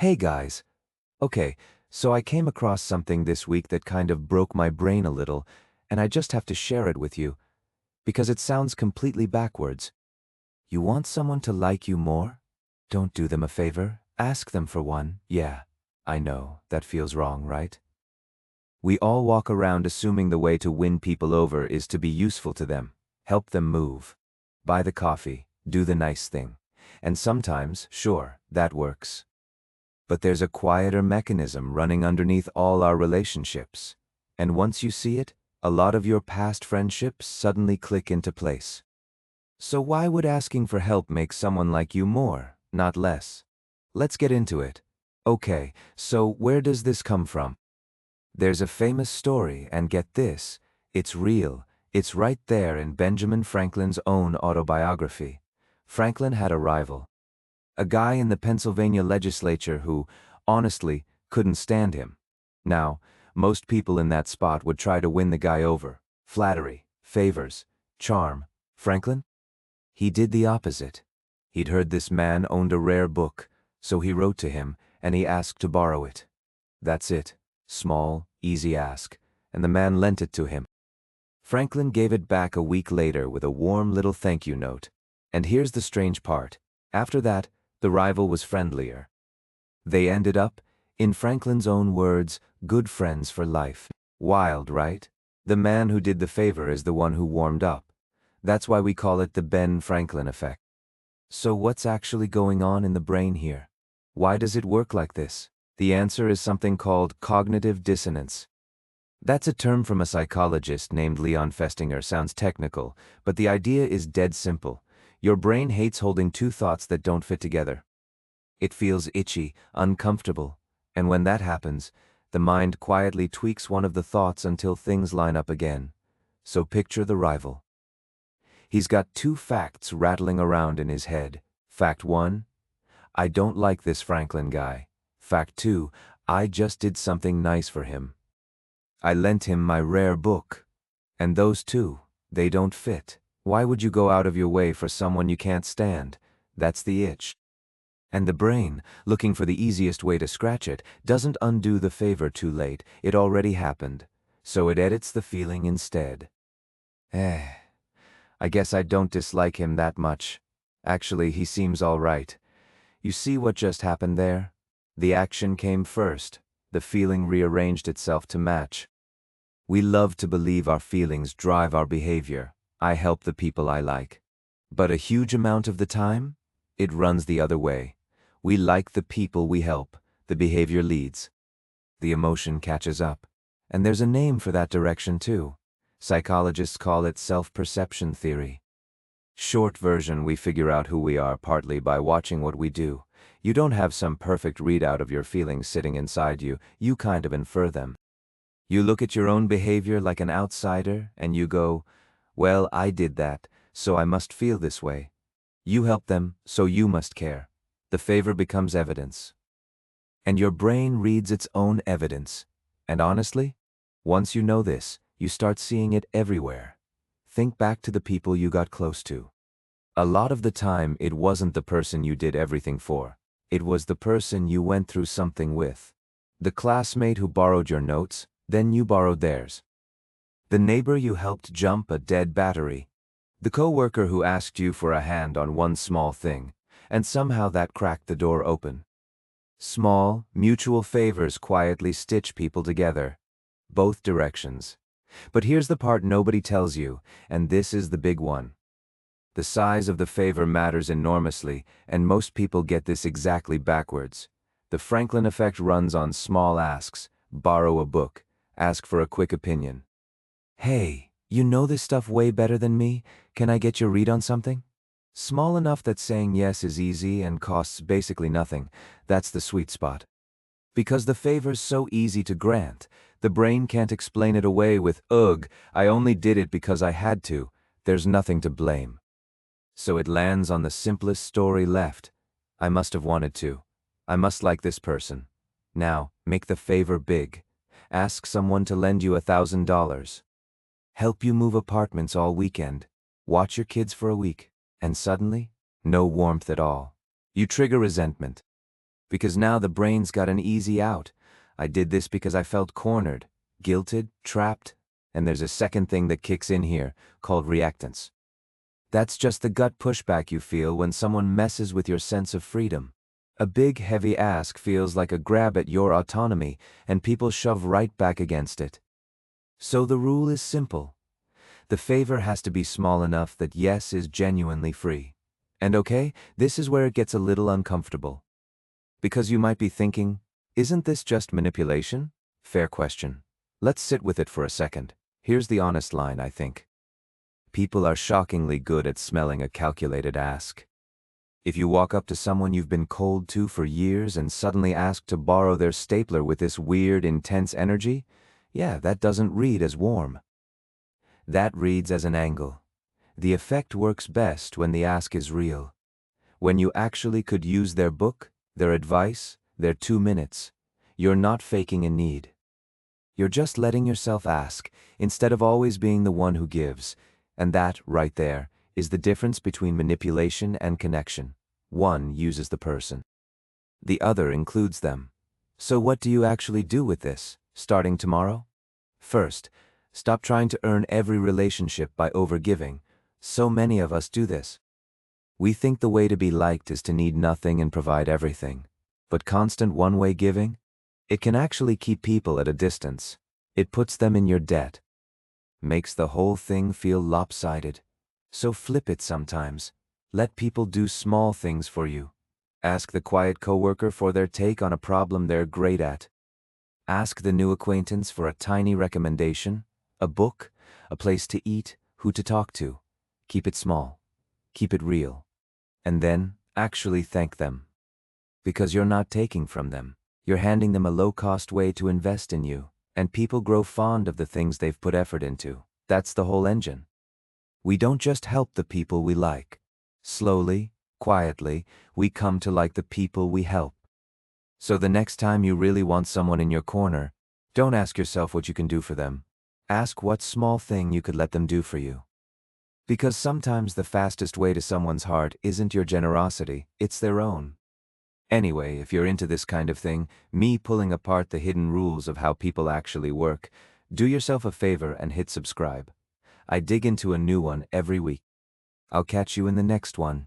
Hey guys. Okay, so I came across something this week that kind of broke my brain a little, and I just have to share it with you, because it sounds completely backwards. You want someone to like you more? Don't do them a favor, ask them for one. Yeah, I know, that feels wrong, right? We all walk around assuming the way to win people over is to be useful to them, help them move, buy the coffee, do the nice thing. And sometimes, sure, that works. But there's a quieter mechanism running underneath all our relationships. And once you see it, a lot of your past friendships suddenly click into place. So why would asking for help make someone like you more, not less? Let's get into it. Okay, so where does this come from? There's a famous story, and get this, it's real. It's right there in Benjamin Franklin's own autobiography. Franklin had a rival. A guy in the Pennsylvania legislature who, honestly, couldn't stand him. Now, most people in that spot would try to win the guy over. Flattery, favors, charm. Franklin? He did the opposite. He'd heard this man owned a rare book, so he wrote to him, and he asked to borrow it. That's it. Small, easy ask, and the man lent it to him. Franklin gave it back a week later with a warm little thank you note. And here's the strange part. After that, the rival was friendlier. They ended up, in Franklin's own words, good friends for life. Wild, right? The man who did the favor is the one who warmed up. That's why we call it the Ben Franklin effect. So what's actually going on in the brain here? Why does it work like this? The answer is something called cognitive dissonance. That's a term from a psychologist named Leon Festinger. Sounds technical, but the idea is dead simple. Your brain hates holding two thoughts that don't fit together. It feels itchy, uncomfortable, and when that happens, the mind quietly tweaks one of the thoughts until things line up again. So picture the rival. He's got two facts rattling around in his head. Fact 1, I don't like this Franklin guy. Fact 2, I just did something nice for him. I lent him my rare book. And those two, they don't fit. Why would you go out of your way for someone you can't stand? That's the itch. And the brain, looking for the easiest way to scratch it, doesn't undo the favor too late. It already happened. So it edits the feeling instead. I guess I don't dislike him that much. Actually, he seems all right. You see what just happened there? The action came first. The feeling rearranged itself to match. We love to believe our feelings drive our behavior. I help the people I like. But a huge amount of the time, it runs the other way. We like the people we help. The behavior leads. The emotion catches up. And there's a name for that direction too. Psychologists call it self-perception theory. Short version, we figure out who we are partly by watching what we do. You don't have some perfect readout of your feelings sitting inside you, you kind of infer them. You look at your own behavior like an outsider and you go, well, I did that, so I must feel this way. You help them, so you must care. The favor becomes evidence. And your brain reads its own evidence. And honestly, once you know this, you start seeing it everywhere. Think back to the people you got close to. A lot of the time, it wasn't the person you did everything for. It was the person you went through something with. The classmate who borrowed your notes, then you borrowed theirs. The neighbor you helped jump a dead battery. The coworker who asked you for a hand on one small thing, and somehow that cracked the door open. Small, mutual favors quietly stitch people together. Both directions. But here's the part nobody tells you, and this is the big one. The size of the favor matters enormously, and most people get this exactly backwards. The Franklin effect runs on small asks: borrow a book, ask for a quick opinion. Hey, you know this stuff way better than me, can I get your read on something? Small enough that saying yes is easy and costs basically nothing. That's the sweet spot. Because the favor's so easy to grant, the brain can't explain it away with, ugh, I only did it because I had to. There's nothing to blame. So it lands on the simplest story left. I must have wanted to. I must like this person. Now, make the favor big. Ask someone to lend you $1,000. Help you move apartments all weekend. Watch your kids for a week. And suddenly, no warmth at all. You trigger resentment. Because now the brain's got an easy out. I did this because I felt cornered, guilted, trapped, and there's a second thing that kicks in here, called reactance. That's just the gut pushback you feel when someone messes with your sense of freedom. A big, heavy ask feels like a grab at your autonomy, and people shove right back against it. So the rule is simple. The favor has to be small enough that yes is genuinely free. And okay, this is where it gets a little uncomfortable. Because you might be thinking, isn't this just manipulation? Fair question. Let's sit with it for a second. Here's the honest line, I think. People are shockingly good at smelling a calculated ask. If you walk up to someone you've been cold to for years and suddenly ask to borrow their stapler with this weird, intense energy, yeah, that doesn't read as warm. That reads as an angle. The effect works best when the ask is real. When you actually could use their book, their advice, their 2 minutes. You're not faking a need. You're just letting yourself ask, instead of always being the one who gives. And that, right there, is the difference between manipulation and connection. One uses the person. The other includes them. So what do you actually do with this, starting tomorrow? First, stop trying to earn every relationship by overgiving. So many of us do this. We think the way to be liked is to need nothing and provide everything. But constant one-way giving? It can actually keep people at a distance. It puts them in your debt. Makes the whole thing feel lopsided. So flip it sometimes. Let people do small things for you. Ask the quiet coworker for their take on a problem they're great at. Ask the new acquaintance for a tiny recommendation, a book, a place to eat, who to talk to. Keep it small. Keep it real. And then, actually thank them. Because you're not taking from them. You're handing them a low-cost way to invest in you. And people grow fond of the things they've put effort into. That's the whole engine. We don't just help the people we like. Slowly, quietly, we come to like the people we help. So the next time you really want someone in your corner, don't ask yourself what you can do for them. Ask what small thing you could let them do for you. Because sometimes the fastest way to someone's heart isn't your generosity, it's their own. Anyway, if you're into this kind of thing, me pulling apart the hidden rules of how people actually work, do yourself a favor and hit subscribe. I dig into a new one every week. I'll catch you in the next one.